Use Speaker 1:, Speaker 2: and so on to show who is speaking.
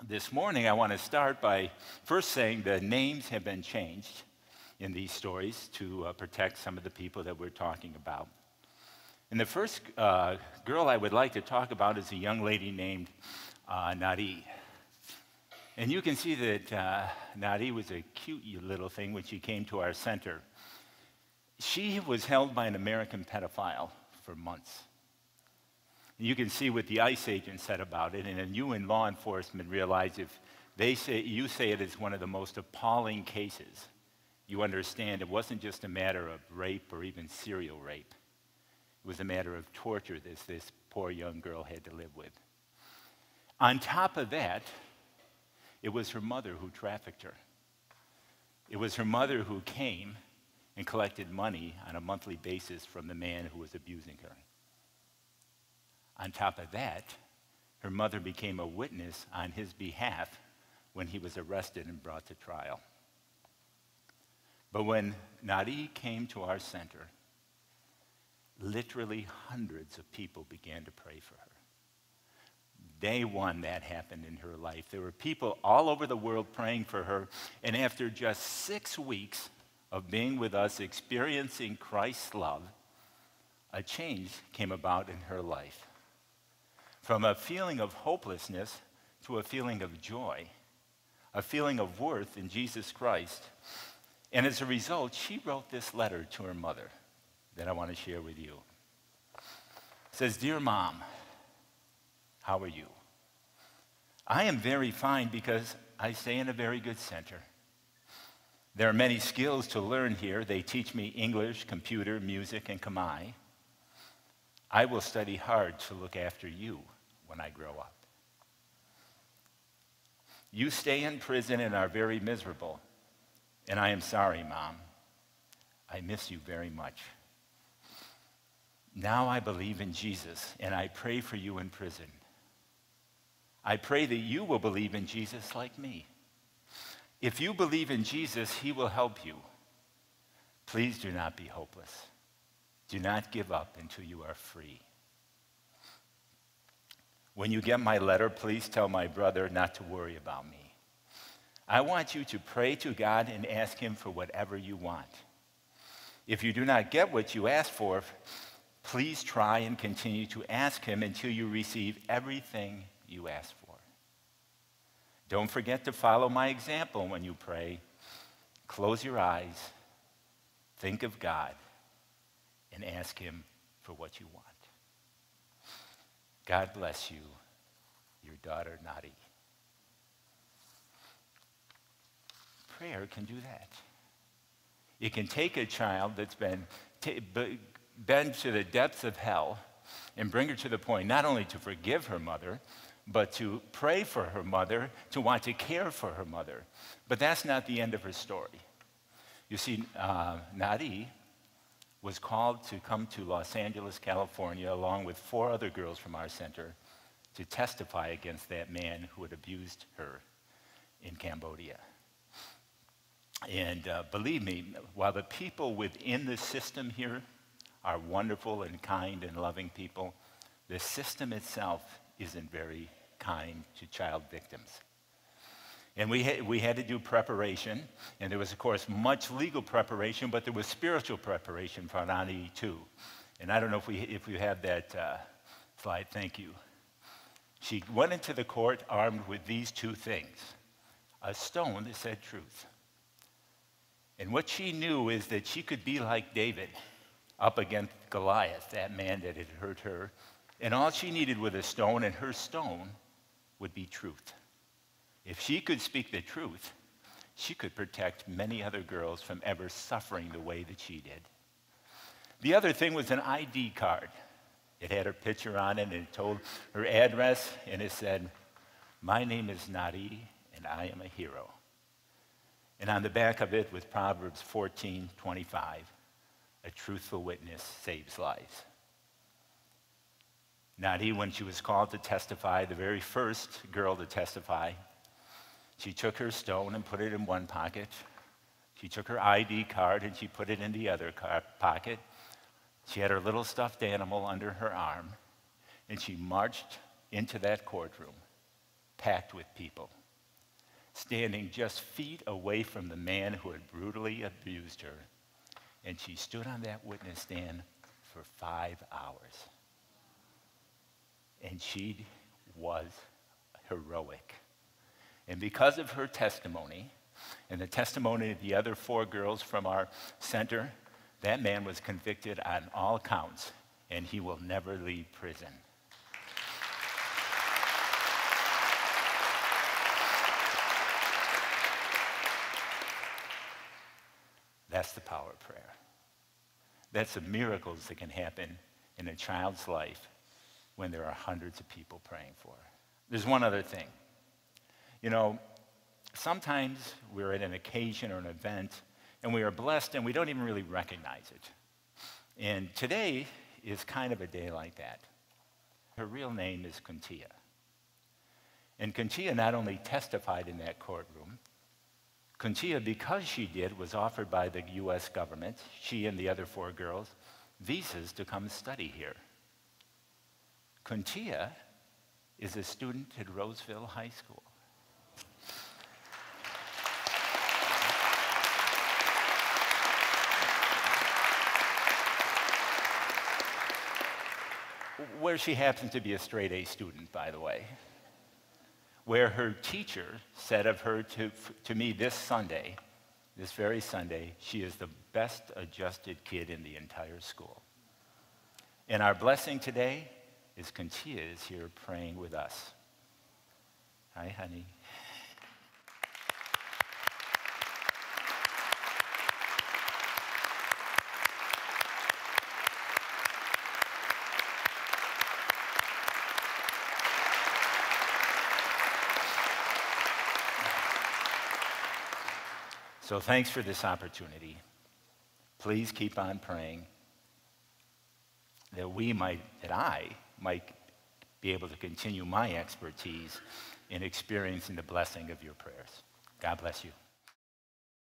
Speaker 1: This morning, I want to start by first saying the names have been changed in these stories to protect some of the people that we're talking about. And the first girl I would like to talk about is a young lady named Nary. And you can see that Nary was a cute little thing when she came to our center. She was held by an American pedophile for months. And you can see what the ICE agent said about it, and then you in law enforcement realize if you say it is one of the most appalling cases, you understand it wasn't just a matter of rape or even serial rape. It was a matter of torture this poor young girl had to live with. On top of that, it was her mother who trafficked her. It was her mother who came and collected money on a monthly basis from the man who was abusing her. On top of that, her mother became a witness on his behalf when he was arrested and brought to trial. But when Nary came to our center, literally hundreds of people began to pray for her. Day one that happened in her life. There were people all over the world praying for her, and after just 6 weeks of being with us, experiencing Christ's love, a change came about in her life. From a feeling of hopelessness to a feeling of joy, a feeling of worth in Jesus Christ. And as a result, she wrote this letter to her mother that I want to share with you. It says, "Dear Mom, how are you? I am very fine because I stay in a very good center. There are many skills to learn here. They teach me English, computer, music, and Khmer. I will study hard to look after you when I grow up. You stay in prison and are very miserable, and I am sorry, Mom. I miss you very much. Now I believe in Jesus, and I pray for you in prison. I pray that you will believe in Jesus like me. If you believe in Jesus, he will help you. Please do not be hopeless. Do not give up until you are free. When you get my letter, please tell my brother not to worry about me. I want you to pray to God and ask him for whatever you want. If you do not get what you ask for, please try and continue to ask him until you receive everything you ask for. Don't forget to follow my example when you pray. Close your eyes, think of God, and ask him for what you want. God bless you, your daughter, Nary." Prayer can do that. It can take a child that's been to the depths of hell and bring her to the point not only to forgive her mother, but to pray for her mother, to want to care for her mother. But that's not the end of her story. You see, Nary was called to come to Los Angeles, California, along with 4 other girls from our center to testify against that man who had abused her in Cambodia. And believe me, while the people within the system here are wonderful and kind and loving people, the system itself isn't very kind to child victims. And we had to do preparation, and there was, of course, much legal preparation, but there was spiritual preparation for Nary too. And I don't know if we have that slide. Thank you. She went into the court armed with these 2 things: a stone that said truth. And what she knew is that she could be like David up against Goliath, that man that had hurt her. And all she needed was a stone, and her stone would be truth. If she could speak the truth, she could protect many other girls from ever suffering the way that she did. The other thing was an ID card. It had her picture on it, and it told her address, and it said, "My name is Nary, and I am a hero." And on the back of it was Proverbs 14:25, "A truthful witness saves lives." Nary, when she was called to testify, the very first girl to testify, she took her stone and put it in one pocket. She took her ID card and she put it in the other pocket. She had her little stuffed animal under her arm, and she marched into that courtroom, packed with people, standing just feet away from the man who had brutally abused her. And she stood on that witness stand for 5 hours. And she was heroic. And because of her testimony, and the testimony of the other 4 girls from our center, that man was convicted on all counts, and he will never leave prison. That's the power of prayer. That's the miracles that can happen in a child's life when there are hundreds of people praying for her. There's one other thing. You know, sometimes we're at an occasion or an event, and we are blessed, and we don't even really recognize it. And today is kind of a day like that. Her real name is Kuntia. And Kuntia not only testified in that courtroom, Kuntia, because she did, was offered by the U.S. government, she and the other 4 girls, visas to come study here. Kuntia is a student at Roseville High School. Where she happens to be a straight A student, by the way. Where her teacher said of her to me this Sunday, this very Sunday, she is the best adjusted kid in the entire school. And our blessing today is Kuntia is here praying with us. Hi, honey. So thanks for this opportunity. Please keep on praying that I might be able to continue my expertise in experiencing the blessing of your prayers. God bless you.